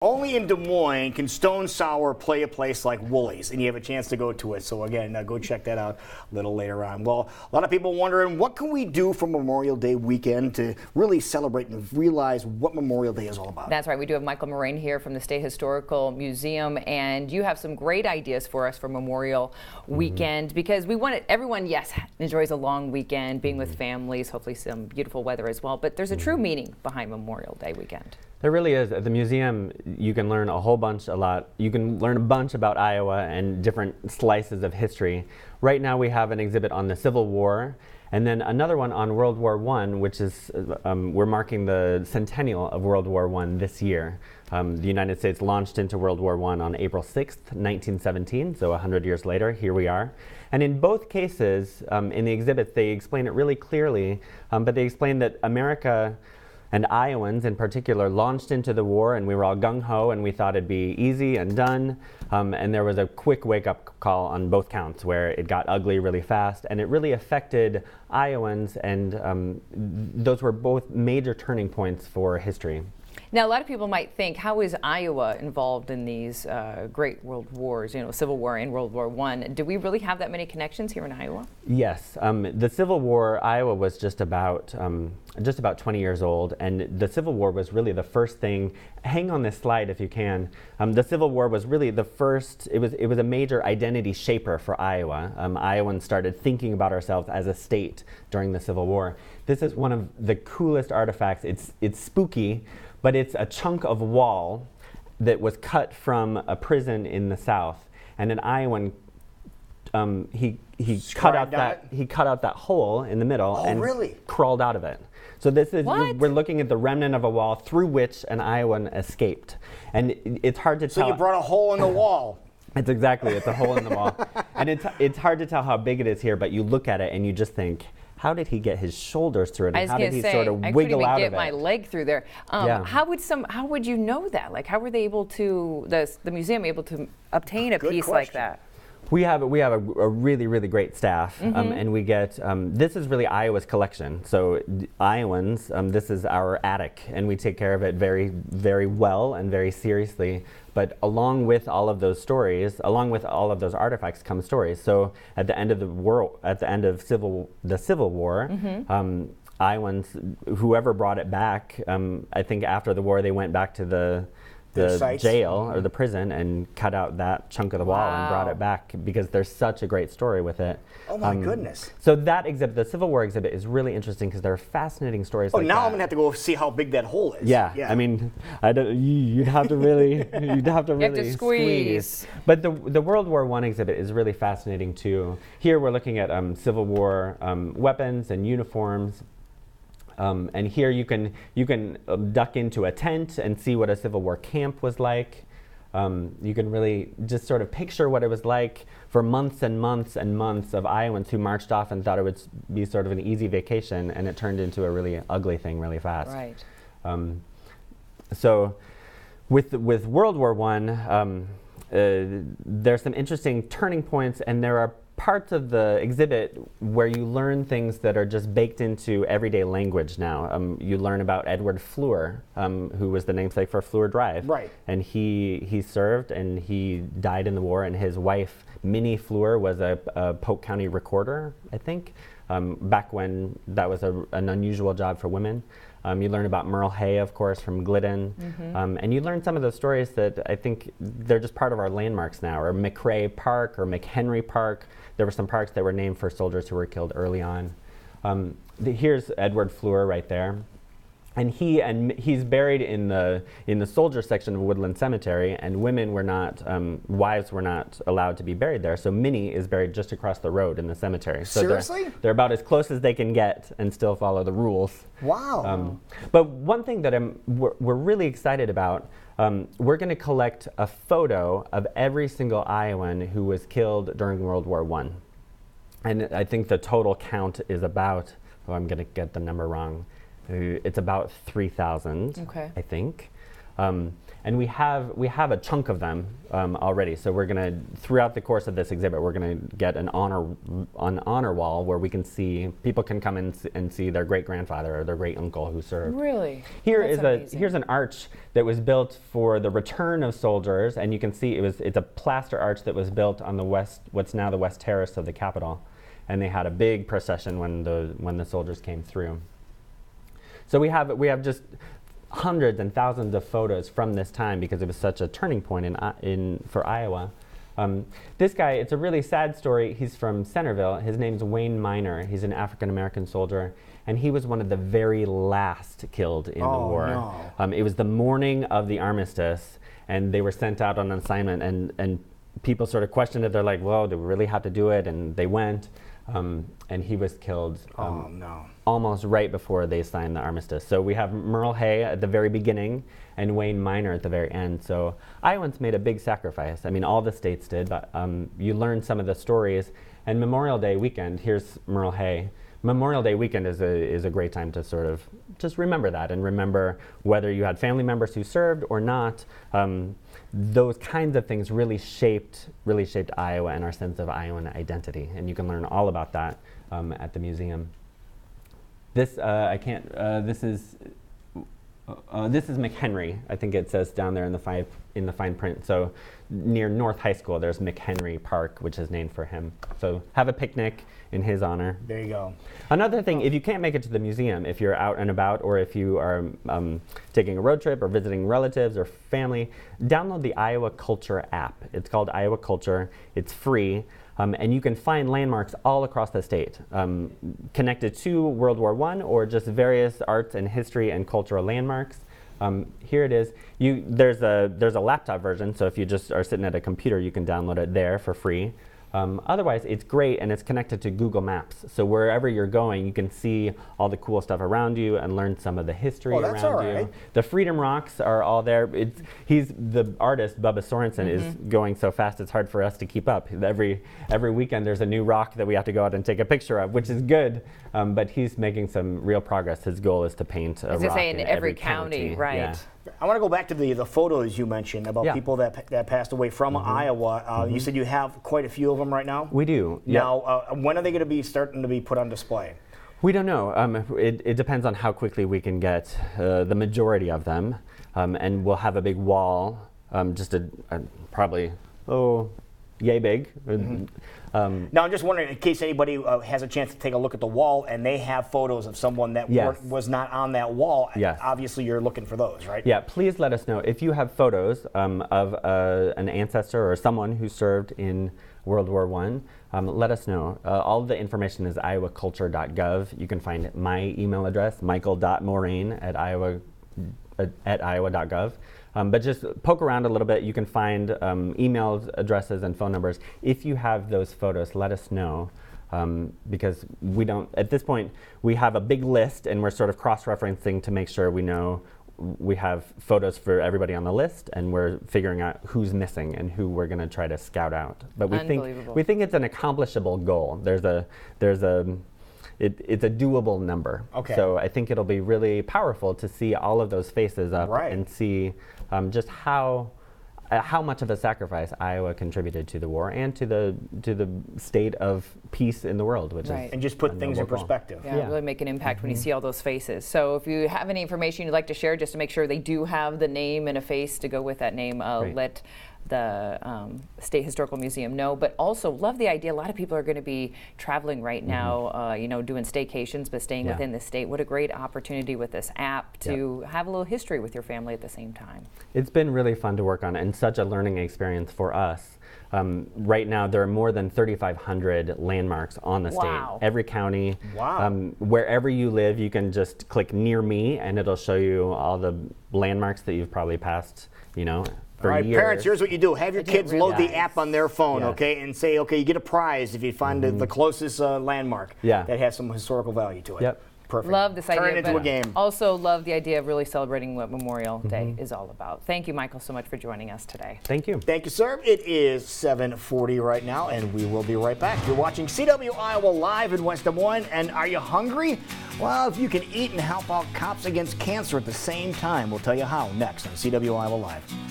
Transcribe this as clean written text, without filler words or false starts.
Only in Des Moines can Stone Sour play a place like Woolies, and you have a chance to go to it. So again, go check that out a little later on. Well, a lot of people wondering, what can we do for Memorial Day weekend to really celebrate and realize what Memorial Day is all about? That's right. We do have Michael Moraine here from the State Historical Museum, and you have some great ideas for us for Memorial weekend, because we want it, everyone, yes, enjoys a long weekend, being with families, hopefully some beautiful weather as well, but there's a true meaning behind Memorial Day weekend. There really is. At the museum, you can learn you can learn a bunch about Iowa and different slices of history. Right now we have an exhibit on the Civil War, and then another one on World War I, which is, we're marking the centennial of World War I this year. The United States launched into World War I on April 6th, 1917, so 100 years later, here we are. And in both cases, in the exhibits, they explain it really clearly, but they explain that America and Iowans in particular launched into the war, and we were all gung-ho and we thought it'd be easy and done, and there was a quick wake-up call on both counts where it got ugly really fast, and it really affected Iowans, and those were both major turning points for history. Now, a lot of people might think, how is Iowa involved in these great world wars, you know, Civil War and World War I? Do we really have that many connections here in Iowa? Yes. The Civil War, Iowa was just about 20 years old, and the Civil War was really the first thing. Hang on this slide if you can. The Civil War was really the first, it was a major identity shaper for Iowa. Iowans started thinking about ourselves as a state during the Civil War. This is one of the coolest artifacts. It's spooky, but it's a chunk of wall that was cut from a prison in the South, and an Iowan he cut out that hole in the middle and really? Crawled out of it. So this is what? We're looking at the remnant of a wall through which an Iowan escaped, and it's hard to tell. So you brought a hole in the wall. It's a hole in the wall, and it's hard to tell how big it is here. But you look at it and you just think, how did he get his shoulders through it? And how did he sort of wiggle out of it? I couldn't even get my leg through there. Yeah. How would you know that? Like, how were they able to, the museum able to obtain a piece like that? We have a really, really great staff, and we get, this is really Iowa's collection. So Iowans, this is our attic, and we take care of it very, very well and very seriously. But along with all of those stories, along with all of those artifacts come stories. So at the end of the Civil War, Iowans, whoever brought it back, I think after the war they went back to the jail or the prison and cut out that chunk of the wall and brought it back, because there's such a great story with it. Oh my goodness. So that exhibit, the Civil War exhibit, is really interesting because there are fascinating stories like that. Now I'm gonna have to go see how big that hole is. Yeah. I mean, you'd have to really, squeeze. But the World War I exhibit is really fascinating too. Here we're looking at Civil War weapons and uniforms. And here you can duck into a tent and see what a Civil War camp was like. You can really just sort of picture what it was like for months and months and months of Iowans who marched off and thought it would be sort of an easy vacation, and it turned into a really ugly thing really fast. Right. So with World War I, there's some interesting turning points, and there are parts of the exhibit where you learn things that are just baked into everyday language now. You learn about Edward Fleur, who was the namesake for Fleur Drive. Right. And he served and he died in the war, and his wife, Minnie Fleur, was a Polk County recorder, I think, back when that was an unusual job for women. You learn about Merle Hay, of course, from Glidden. And you learn some of those stories that I think they're just part of our landmarks now, or McRae Park or McHenry Park. There were some parks that were named for soldiers who were killed early on. Here's Edward Fleur right there. And he's buried in the soldier section of Woodland Cemetery, and women were not, wives were not allowed to be buried there. So Minnie is buried just across the road in the cemetery. So seriously? They're about as close as they can get and still follow the rules. Wow. But one thing that we're really excited about, we're going to collect a photo of every single Iowan who was killed during World War I. And I think the total count is about, I'm going to get the number wrong, it's about 3,000, I think. And we have a chunk of them already. So we're going to, throughout the course of this exhibit, we're going to get an honor wall where we can see, people can come in and see their great grandfather or their great uncle who served. Really? Here's an arch that was built for the return of soldiers, and you can see it's a plaster arch that was built on the what's now the West Terrace of the Capitol, and they had a big procession when the soldiers came through. So we have just hundreds and thousands of photos from this time because it was such a turning point for Iowa. This guy, it's a really sad story. He's from Centerville. His name's Wayne Minor. He's an African-American soldier, and he was one of the very last killed in the war. No. It was the morning of the armistice, and they were sent out on an assignment, and people sort of questioned it. They're like, well, do we really have to do it? And they went, and he was killed almost right before they signed the armistice. So we have Merle Hay at the very beginning and Wayne Minor at the very end. So Iowans made a big sacrifice. I mean, all the states did, but you learn some of the stories. And Memorial Day weekend, here's Merle Hay. Memorial Day weekend is a great time to sort of just remember that and remember whether you had family members who served or not. Those kinds of things really shaped Iowa and our sense of Iowan identity. And you can learn all about that at the museum. This This is McHenry. I think it says down there in the fine print. So near North High School, there's McHenry Park, which is named for him. So have a picnic in his honor. There you go. Another thing, if you can't make it to the museum, if you're out and about, or if you are taking a road trip or visiting relatives or family, download the Iowa Culture app. It's called Iowa Culture. It's free. And you can find landmarks all across the state connected to World War I or just various arts and history and cultural landmarks. Here it is. There's a laptop version, so if you just are sitting at a computer, you can download it there for free. Otherwise, it's great, and it's connected to Google Maps. So wherever you're going, you can see all the cool stuff around you and learn some of the history that's around all you. right. The Freedom Rocks are all there. The artist, Bubba Sorensen, is going so fast it's hard for us to keep up. Every weekend there's a new rock that we have to go out and take a picture of, which is good, but he's making some real progress. His goal is to paint a rock in every county, right. Yeah. I want to go back to the photos you mentioned about people that passed away from Iowa. You said you have quite a few of them right now? We do. Now, when are they going to be starting to be put on display? We don't know. It depends on how quickly we can get the majority of them. And we'll have a big wall, just probably, yay big. Now, I'm just wondering, in case anybody has a chance to take a look at the wall and they have photos of someone that was not on that wall, obviously you're looking for those, right? Yeah, please let us know. If you have photos of an ancestor or someone who served in World War I, let us know. All of the information is iowaculture.gov. You can find my email address, michael.moraine at iowa.gov. But just poke around a little bit. You can find emails, addresses, and phone numbers. If you have those photos, let us know. Because we don't, at this point, we have a big list and we're sort of cross-referencing to make sure we know we have photos for everybody on the list, and we're figuring out who's missing and who we're going to try to scout out. But we think it's an accomplishable goal. It's a doable number. Okay. So I think it'll be really powerful to see all of those faces up and see just how much of a sacrifice Iowa contributed to the war and to the state of peace in the world, which is and just put things in perspective. Yeah, really make an impact when you see all those faces. So if you have any information you'd like to share, just to make sure they do have the name and a face to go with that name, let the State Historical Museum know. But also love the idea. A lot of people are going to be traveling right now, doing staycations, but staying within the state. What a great opportunity with this app to have a little history with your family at the same time. It's been really fun to work on and such a learning experience for us. Right now, there are more than 3,500 landmarks on the state. Every county. Wherever you live, you can just click near me, and it'll show you all the landmarks that you've probably passed, for years. Parents, here's what you do. Have your kids load the app on their phone, okay, and say, okay, you get a prize if you find the closest landmark that has some historical value to it. Perfect. Love this idea. Turn it into but a game. Also love the idea of really celebrating what Memorial Day is all about. Thank you, Michael, so much for joining us today. Thank you. Thank you, sir. It is 7:40 right now, and we will be right back. You're watching CW Iowa Live in West Des Moines, and are you hungry? Well, if you can eat and help out cops against cancer at the same time, we'll tell you how next on CW Iowa Live.